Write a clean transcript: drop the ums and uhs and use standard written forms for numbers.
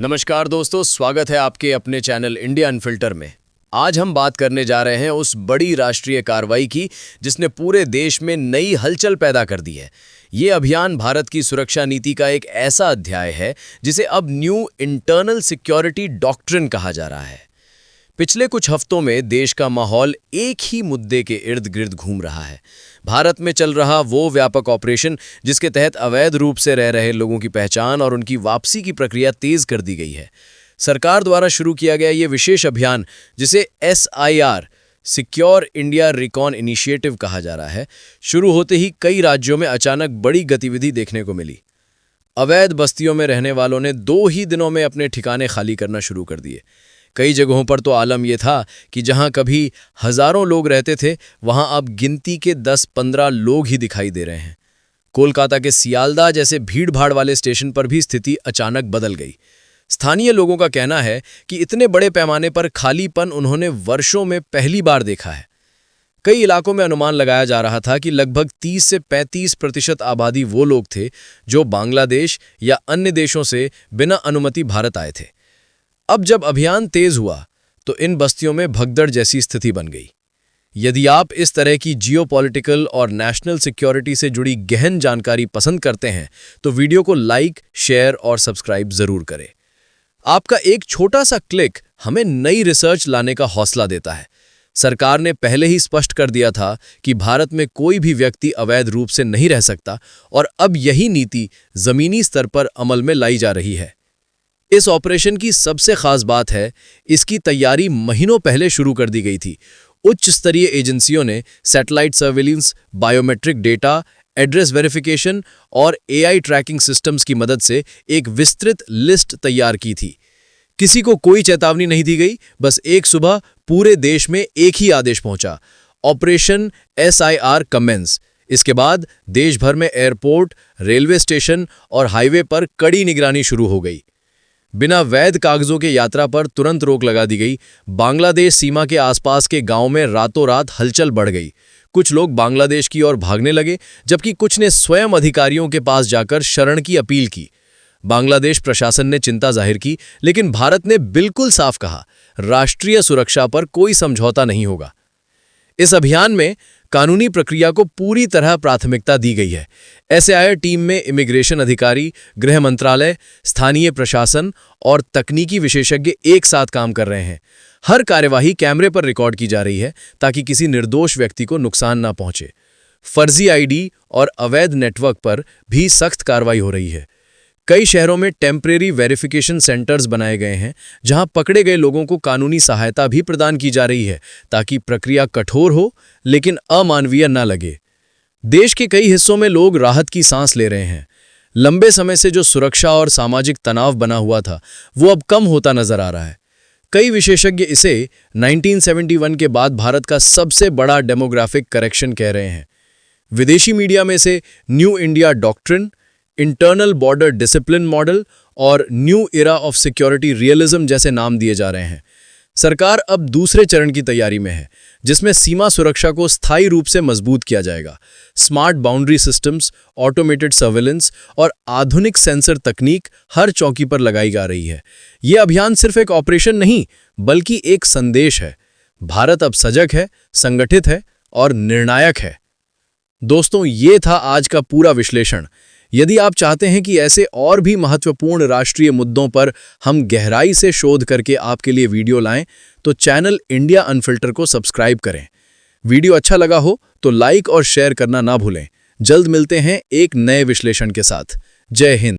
नमस्कार दोस्तों, स्वागत है आपके अपने चैनल इंडिया अनफिल्टर में। आज हम बात करने जा रहे हैं उस बड़ी राष्ट्रीय कार्रवाई की जिसने पूरे देश में नई हलचल पैदा कर दी है। ये अभियान भारत की सुरक्षा नीति का एक ऐसा अध्याय है जिसे अब न्यू इंटरनल सिक्योरिटी डॉक्ट्रिन कहा जा रहा है। पिछले कुछ हफ्तों में देश का माहौल एक ही मुद्दे के इर्द गिर्द घूम रहा है। भारत में चल रहा वो व्यापक ऑपरेशन जिसके तहत अवैध रूप से रह रहे लोगों की पहचान और उनकी वापसी की प्रक्रिया तेज कर दी गई है। सरकार द्वारा शुरू किया गया ये विशेष अभियान, जिसे SIR secure India recon initiative कहा जा रहा है, शुरू होते ही कई राज्यों में अचानक बड़ी गतिविधि देखने को मिली। अवैध बस्तियों में रहने वालों ने 2 ही दिनों में अपने ठिकाने खाली करना शुरू कर दिए। कई जगहों पर तो आलम यह था कि जहां कभी हजारों लोग रहते थे, वहां अब गिनती के 10-15 लोग ही दिखाई दे रहे हैं। कोलकाता के सियालदा जैसे भीड़-भाड़ वाले स्टेशन पर भी स्थिति अचानक बदल गई। स्थानीय लोगों का कहना है कि इतने बड़े पैमाने पर खालीपन उन्होंने वर्षों में पहली बार देखा है। कई इलाकों में अनुमान लगाया जा रहा था कि लगभग 30 से 35% आबादी वो लोग थे जो बांग्लादेश या अन्य देशों से बिना अनुमति भारत आए थे। अब जब अभियान तेज हुआ तो इन बस्तियों में भगदड़ जैसी स्थिति बन गई। यदि आप इस तरह की जियोपॉलिटिकल और नेशनल सिक्योरिटी से जुड़ी गहन जानकारी पसंद करते हैं तो वीडियो को लाइक, शेयर और सब्सक्राइब जरूर करें। आपका एक छोटा सा क्लिक हमें नई रिसर्च लाने का हौसला देता है। सरकार ने पहले ही स्पष्ट कर दिया था कि भारत में कोई भी व्यक्ति अवैध रूप से नहीं रह सकता, और अब यही नीति जमीनी स्तर पर अमल में लाई जा रही है। इस ऑपरेशन की सबसे खास बात है, इसकी तैयारी महीनों पहले शुरू कर दी गई थी। उच्च स्तरीय एजेंसियों ने satellite surveillance, biometric data, address verification और AI ट्रैकिंग सिस्टम्स की मदद से एक विस्तृत लिस्ट तैयार की थी। किसी को कोई चेतावनी नहीं दी गई, बस एक सुबह पूरे देश में एक ही आदेश पहुंचा, ऑपरेशन SIR कमेंस। इसके बाद देश भर में एयरपोर्ट, रेलवे स्टेशन और हाईवे पर कड़ी निगरानी शुरू हो गई। बिना वैध कागजों के यात्रा पर तुरंत रोक लगा दी गई। बांग्लादेश सीमा के आसपास के गांव में रातों रात हलचल बढ़ गई। कुछ लोग बांग्लादेश की ओर भागने लगे, जबकि कुछ ने स्वयं अधिकारियों के पास जाकर शरण की अपील की। बांग्लादेश प्रशासन ने चिंता जाहिर की, लेकिन भारत ने बिल्कुल साफ कहा, राष्ट्रीय सुरक्षा पर कोई समझौता नहीं होगा। इस अभियान में कानूनी प्रक्रिया को पूरी तरह प्राथमिकता दी गई है। SIR टीम में इमिग्रेशन अधिकारी, गृह मंत्रालय, स्थानीय प्रशासन और तकनीकी विशेषज्ञ एक साथ काम कर रहे हैं। हर कार्यवाही कैमरे पर रिकॉर्ड की जा रही है ताकि किसी निर्दोष व्यक्ति को नुकसान ना पहुंचे। फर्जी ID और अवैध नेटवर्क पर भी सख्त कार्रवाई हो रही है। कई शहरों में टेम्परेरी वेरिफिकेशन सेंटर्स बनाए गए हैं, जहां पकड़े गए लोगों को कानूनी सहायता भी प्रदान की जा रही है ताकि प्रक्रिया कठोर हो लेकिन अमानवीय न लगे। देश के कई हिस्सों में लोग राहत की सांस ले रहे हैं। लंबे समय से जो सुरक्षा और सामाजिक तनाव बना हुआ था, वो अब कम होता नजर आ रहा है। कई विशेषज्ञ इसे 1971 के बाद भारत का सबसे बड़ा डेमोग्राफिक करेक्शन कह रहे हैं। विदेशी मीडिया में से new India doctrine, internal border discipline model और new era of security realism जैसे नाम दिए जा रहे हैं। सरकार अब दूसरे चरण की तैयारी में है, जिसमें सीमा सुरक्षा को स्थायी रूप से मजबूत किया जाएगा। Smart boundary systems, automated surveillance और आधुनिक सेंसर तकनीक हर चौकी पर लगाई जा रही है। यह अभियान सिर्फ एक ऑपरेशन नहीं, बल्कि एक संदेश है। भारत अब सजग है, संगठित है और निर्णायक है। दोस्तों, ये था आज का पूरा विश्लेषण। यदि आप चाहते हैं कि ऐसे और भी महत्वपूर्ण राष्ट्रीय मुद्दों पर हम गहराई से शोध करके आपके लिए वीडियो लाएं, तो चैनल इंडिया अनफिल्टर को सब्सक्राइब करें। वीडियो अच्छा लगा हो तो लाइक और शेयर करना ना भूलें। जल्द मिलते हैं एक नए विश्लेषण के साथ। जय हिंद।